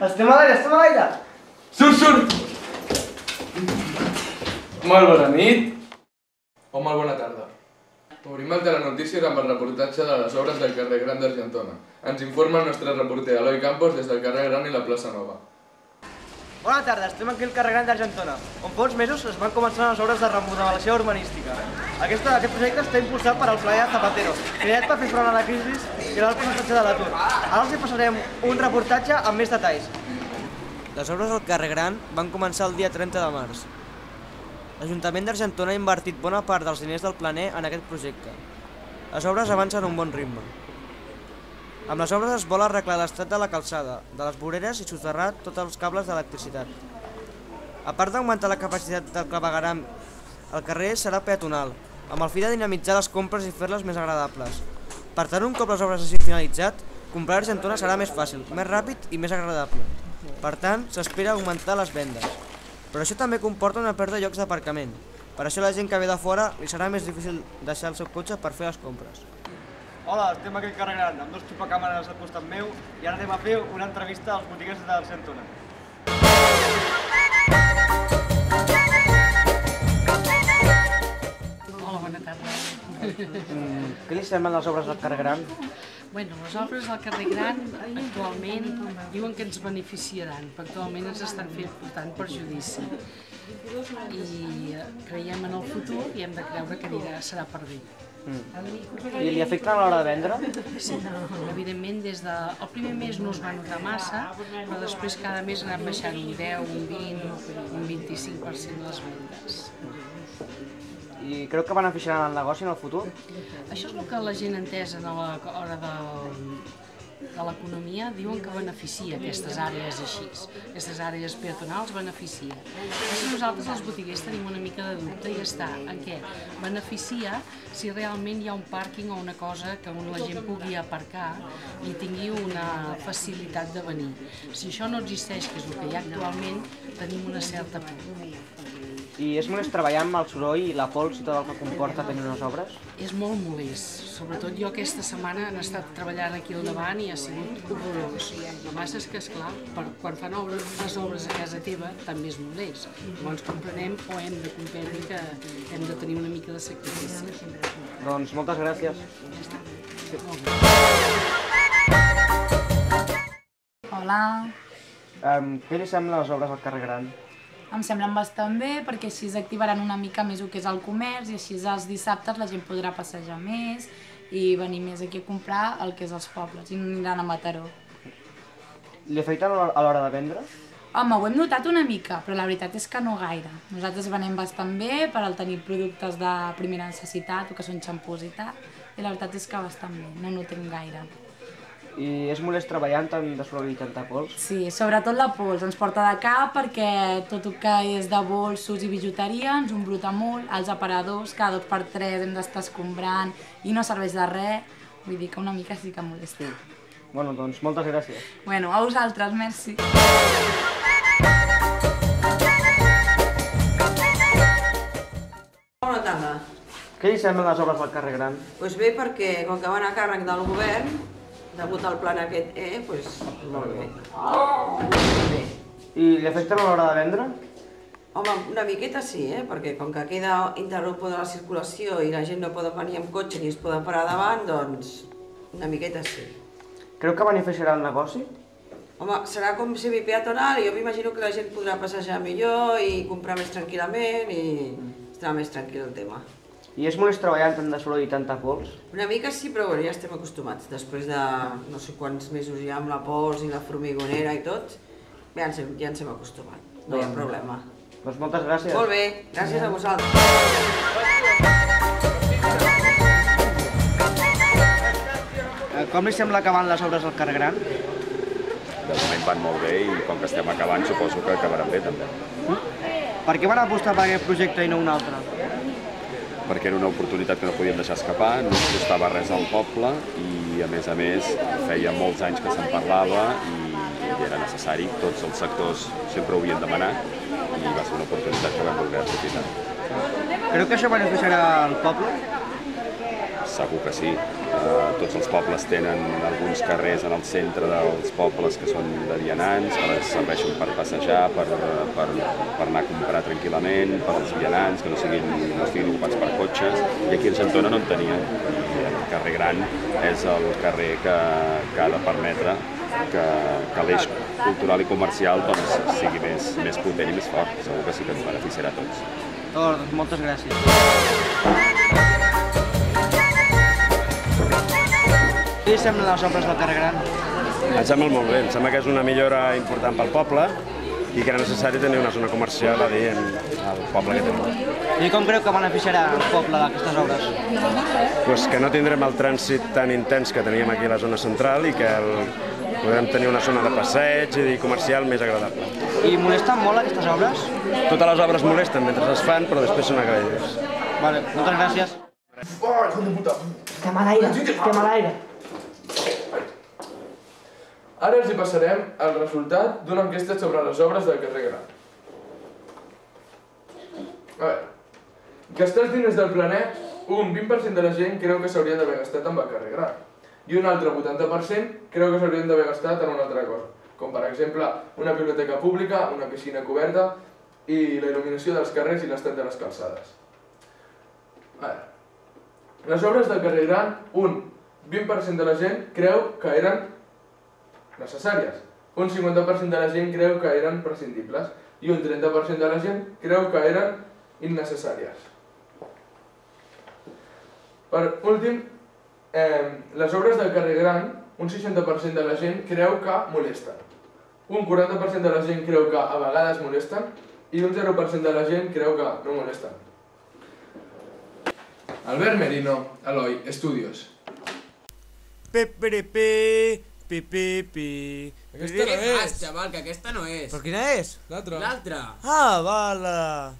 Estem a l'aire! Surt, surt! Molt bona nit. O molt bona tarda. Obrim el telenotícies amb el reportatge de les obres del carrer Gran d'Argentona. Ens informa el nostre reporter Eloi Campos des del carrer Gran i la plaça Nova. Bona tarda, estem aquí al carrer Gran d'Argentona, on fa uns mesos es van començar les obres de remodelació urbanística. Aquest projecte està impulsat per al Pla Zapatero, creat per fer front a la crisi i l'alt percentatge de l'atur. Ara els passarem un reportatge amb més detalls. Les obres al carrer Gran van començar el dia 30 de març. L'Ajuntament d'Argentona ha invertit bona part dels diners del planer en aquest projecte. Les obres avancen a un bon ritme. Amb les obres es vol arreglar l'estat de la calçada, de les voreres i soterrar tots els cables d'electricitat. A part d'augmentar la capacitat del clavegueram, el carrer serà peatonal, amb el fi de dinamitzar les compres i fer-les més agradables. Per tant, un cop les obres hagin finalitzat, comprar a Argentona serà més fàcil, més ràpid i més agradable. Per tant, s'espera augmentar les vendes. Però això també comporta una pèrdua de llocs d'aparcament. Per això la gent que ve de fora li serà més difícil deixar el seu cotxe per fer les compres. Hola, estem aquí al carrer Gran, amb dos xupacàmeres al costat meu i ara anem a fer una entrevista als botiguers d'Argentona. Hola, bona tarda. Què li semblen les obres del carrer Gran? Bueno, les obres al carrer Gran actualment diuen que ens beneficiaran, però actualment ens estan portant perjudici. I creiem en el futur i hem de creure que serà per bé. I li afecten a l'hora de vendre? Sí, evidentment des del primer mes no es va notar massa, però després cada mes han anat baixant un 10, un 20, un 25% de les vendes. I creu que beneficiaran el negoci en el futur? Això és el que la gent entesa a l'hora de l'economia diuen que beneficia aquestes àrees així, aquestes àrees peatonals beneficia. Nosaltres els botiguers tenim una mica de dubte i està en què beneficia si realment hi ha un pàrquing o una cosa que la gent pugui aparcar i tingui una facilitat de venir. Si això no existeix, que és el que hi ha actualment, tenim una certa por. I és molest treballar amb el soroll i la pols i tot el que comporta tenir unes obres? És molt molest. Sobretot jo aquesta setmana he estat treballant aquí al davant i ha sigut horrorós. El que passa és que, esclar, quan fan les obres a casa teva també és molest. Llavors comprenem o hem de comprendre que hem de tenir una mica de sacrifici. Doncs moltes gràcies. Hola. Què li semblen les obres al carrer Gran? Em semblen bastant bé perquè així activaran una mica més el que és el comerç i així els dissabtes la gent podrà passejar més i venir més aquí a comprar el que és els pobles i no aniran a Mataró. Li afecten a l'hora de vendre? Home, ho hem notat una mica, però la veritat és que no gaire. Nosaltres venem bastant bé per al tenir productes de primera necessitat, o que són xampús i tal, i la veritat és que bastant bé, no notem gaire. I és molest treballar amb tant de soroll i tanta pols? Sí, sobretot la pols, ens porta de cap perquè tot el que és de bolsos i bijuteria ens embruta molt, els aparadors cada 2 per 3 hem d'estar escombrant i no serveix de res, vull dir que una mica sí que molesta. Bueno, doncs moltes gràcies. Bueno, a vosaltres, merci. Bona tarda. Què li semblen les obres del carrer Gran? Doncs bé, perquè com que van a càrrec del govern, degut al plan aquest doncs molt bé. I li afecten a l'hora de vendre? Home, una miqueta sí, perquè com que queda interrompuda de la circulació i la gent no pot venir amb cotxe ni es poden parar davant, doncs una miqueta sí. Creu que beneficiarà el negoci? Home, serà com semipeatonal i jo m'imagino que la gent podrà passejar millor i comprar més tranquil·lament i estarà més tranquil el tema. I és molest treballar amb tant de soroll i tanta pols? Una mica sí, però bueno, ja estem acostumats. Després de no sé quants mesos ja amb la pols i la formigonera i tot, ja ens hem acostumat, no hi ha problema. Doncs moltes gràcies. Molt bé, gràcies a vosaltres. Com li sembla que van les obres al carrer Gran? De moment van molt bé i com que estem acabant suposo que acabaran bé també. Per què van apostar per aquest projecte i no un altre? Perquè era una oportunitat que no podíem deixar escapar, no ens costava res al poble i a més feia molts anys que se'n parlava i era necessari, tots els sectors sempre ho havien demanat i va ser una oportunitat que vam voler aprofitar. Creu que això beneficiarà el poble? segur que sí. Tots els pobles tenen alguns carrers en el centre dels pobles que són de vianants, que serveixen per passejar, per anar a comprar tranquil·lament, per als vianants, que no estiguin ocupats per cotxes, i aquí a Argentona no en tenien. I el carrer Gran és el carrer que ha de permetre que l'eix cultural i comercial sigui més potent i més fort. Segur que sí que ens beneficiarà a tots. Doncs moltes gràcies. Què li semblen les obres del carrer Gran? Em sembla molt bé, em sembla que és una millora important pel poble i que era necessari tenir una zona comercial a dir al poble que tenim. I com creu que beneficiarà el poble d'aquestes obres? Pues que no tindrem el trànsit tan intens que teníem aquí a la zona central i que podrem tenir una zona de passeig i comercial més agradable. I molesten molt aquestes obres? Totes les obres molesten mentre es fan, però després són agraïdes. Vale, moltes gràcies. Estem a l'aire. Ara els hi passarem el resultat d'una enquesta sobre les obres del carrer Gran. A veure, gastar els diners del planer, un 20% de la gent creu que s'hauria d'haver gastat amb el carrer Gran i un altre 80% creu que s'haurien d'haver gastat en una altra cosa, com per exemple una biblioteca pública, una piscina coberta i la il·luminació dels carrers i l'estat de les calçades. A veure, les obres del carrer Gran, un 20% de la gent creu que eren necessàries, un 50% de la gent creu que eren prescindibles i un 30% de la gent creu que eren innecessàries. Per últim, les obres del carrer Gran, un 60% de la gent creu que molesten, un 40% de la gent creu que a vegades molesten i un 0% de la gent creu que no molesten. Albert Merino, Eloi, Estudios. Aquesta no és. Xaval, que aquesta no és. Però quina és? L'altra. L'altra. Ah, vale.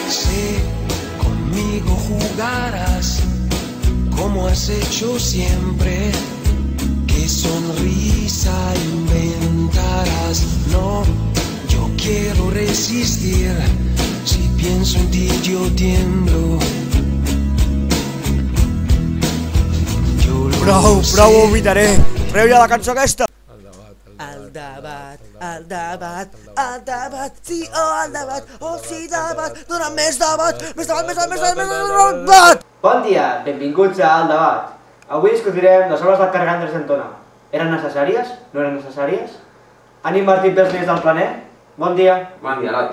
Si conmigo jugarás como has hecho siempre, qué sonrisa inventarás. No, yo quiero resistir, si pienso en ti yo tiemblo. Prou, ho evitaré. Treu ja la cançó aquesta. El debat, sí, el debat, dona més debat. Bon dia, benvinguts a El Debat. Avui discutirem les obres del carrer Gran d'Argentona. Eren necessàries? No eren necessàries? Han invertit bé els diners del planer? Bon dia. Bon dia, Eloi.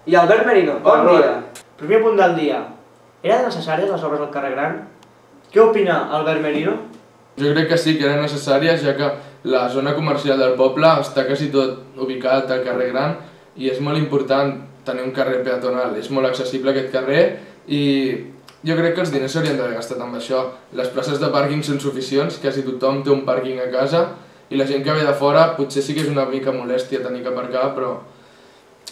I Albert Merino, bon dia. Primer punt del dia. Eren necessàries les obres del carrer Gran? Què opina Albert Merino? Jo crec que sí que eren necessàries, ja que la zona comercial del poble està quasi tot ubicat al carrer Gran i és molt important tenir un carrer peatonal. És molt accessible aquest carrer i jo crec que els diners s'haurien d'haver gastat amb això. Les places de pàrquing són suficients, quasi tothom té un pàrquing a casa i la gent que ve de fora potser sí que és una mica molèstia tenir que aparcar, però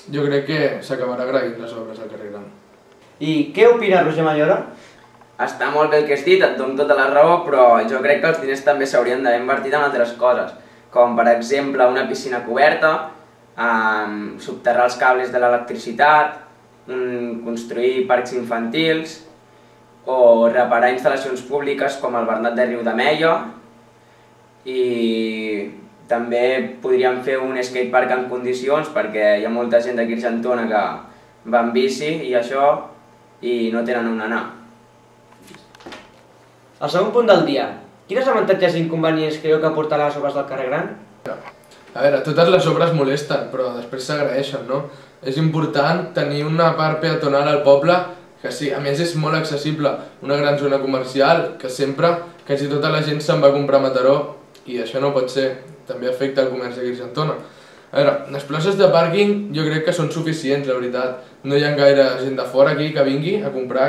jo crec que s'acabarà agraint les obres al carrer Gran. I què opina Roger Mallora? Està molt bé el que has dit, et dono tota la raó, però jo crec que els diners també s'haurien d'haver invertit en altres coses, com per exemple una piscina coberta, subterrar els cables de l'electricitat, construir parcs infantils o reparar instal·lacions públiques com el Bernat de Riudemeia, i també podríem fer un skatepark en condicions perquè hi ha molta gent d'aquí a Argentona que va en bici i això i no tenen on anar. El segon punt del dia. Quines avantatges i inconvenients creu que aportaran les obres del carrer Gran? A veure, totes les obres molesten, però després s'agraeixen, no? És important tenir una part peatonal al poble que sí, a més és molt accessible, una gran zona comercial que sempre quasi tota la gent se'n va a comprar a Mataró i això no pot ser, també afecta el comerç aquí a Argentona. A veure, les places de pàrquing jo crec que són suficients, la veritat. No hi ha gaire gent de fora aquí que vingui a comprar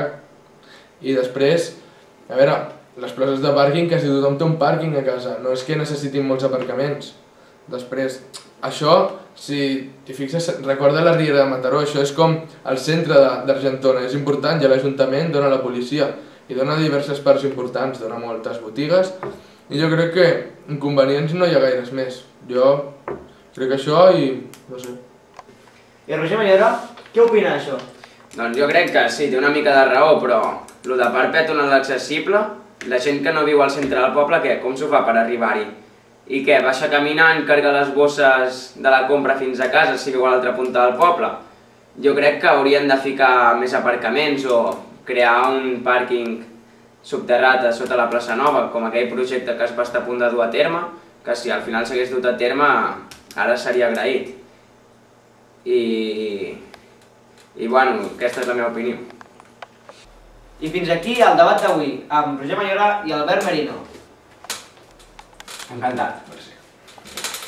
i després, a veure, les places de pàrquing, quasi tothom té un pàrquing a casa, no és que necessitin molts aparcaments. Després, això, si t'hi fixes, recorda la Riera de Mataró, això és com el centre d'Argentona, és important, ja l'Ajuntament dona la policia i dona diverses parts importants, dona moltes botigues I jo crec que inconvenients no hi ha gaires més. Jo crec que això i... no sé. I Roger Mallora, què opina d'això? Doncs jo crec que sí, té una mica de raó, però el de parc peatonal accessible, la gent que no viu al centre del poble, què? Com s'ho fa per arribar-hi? I què? Baixa caminant, carga les bosses de la compra fins a casa, si viu a l'altra punta del poble? Jo crec que haurien de ficar més aparcaments o crear un pàrquing subterrat sota la plaça Nova, com aquell projecte que es va estar a punt de dur a terme, que si al final s'hagués dut a terme, ara seria agraït. I bueno, aquesta és la meva opinió. I fins aquí el debat d'avui, amb Roger Mallora i Albert Merino. Encantat.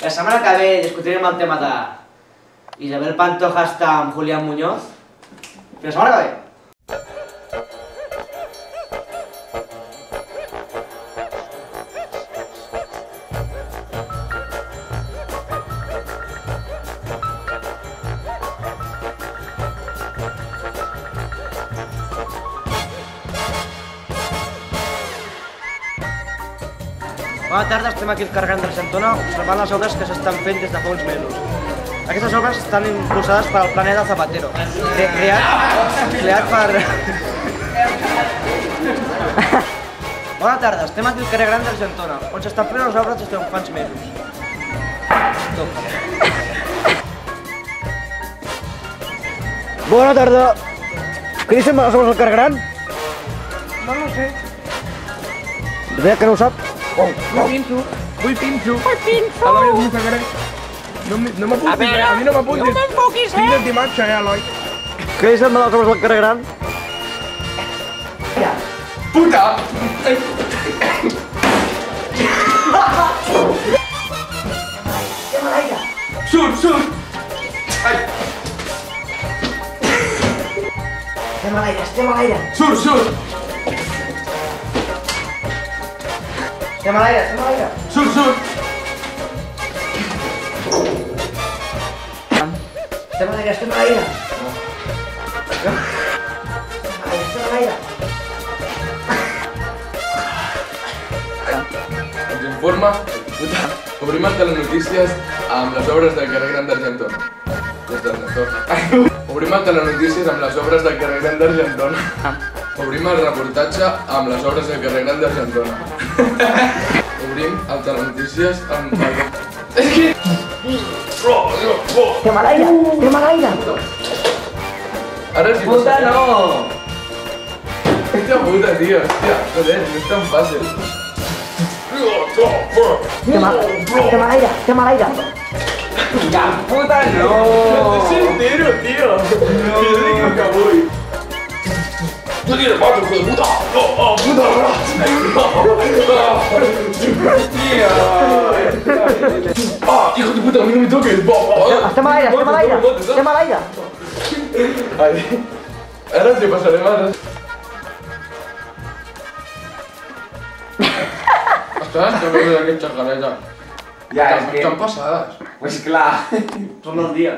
La setmana que ve discutirem el tema de Isabel Pantoja està amb Julián Muñoz. Fins la setmana que ve. Bona tarda, estem aquí al carrer Gran d'Argentona observant les obres que s'estan fent des de fa uns mesos. Aquestes obres estan impulsades per al Planeta Zapatero, creat per... Bona tarda, estem aquí al carrer Gran d'Argentona, on s'estan fent les obres des de fa uns mesos. Bona tarda. Què dicen les obres al carrer Gran? No ho sé. Deia que no ho sap? Vull pinxo. Vull pinxo. A l'Eloi m'ofegaré. No m'apuntis, a mi no m'apuntis. No m'enfoquis, Tinc l'antimatxa, Eloi. Què dicen de les obres del carrer Gran? Puta! Estem a l'aire! Surt, surt! Ai! Estem a l'aire, estem a l'aire! Surt, surt! Estem a l'aire, estem a l'aire! Surt, surt! Estem a l'aire, estem a l'aire! Estem a l'aire! Ens informa... Obrim el telenotícies amb les obres del carrer Gran d'Argentona. Des d'Argentona. Obrim el telenotícies amb les obres del carrer Gran d'Argentona. Obrim el reportatge amb les obres del carrer Gran d'Argentona. Obrim el telenotícies amb... És que... Estem a l'aire, estem a l'aire! Ara sí Puta, no! Hòstia puta, tio, hòstia, joder, no és tan fàcil. Estem a l'aire, estem a l'aire! Ja, puta, no! És entero, tio! No! Jo dic que vull! ¡No tienes mato, hijo de puta! ¡No! ¡Puta! ¡Tío! ¡Ah! ¡Hijo de puta! ¡A mí no me toques! Estem a l'aire, estem a l'aire! Estem a l'aire! Ara ens hi passarem ara. Ostres, que veus aquesta xacareta. Ja, és que... Estan passades. Pues clar. Som del dia.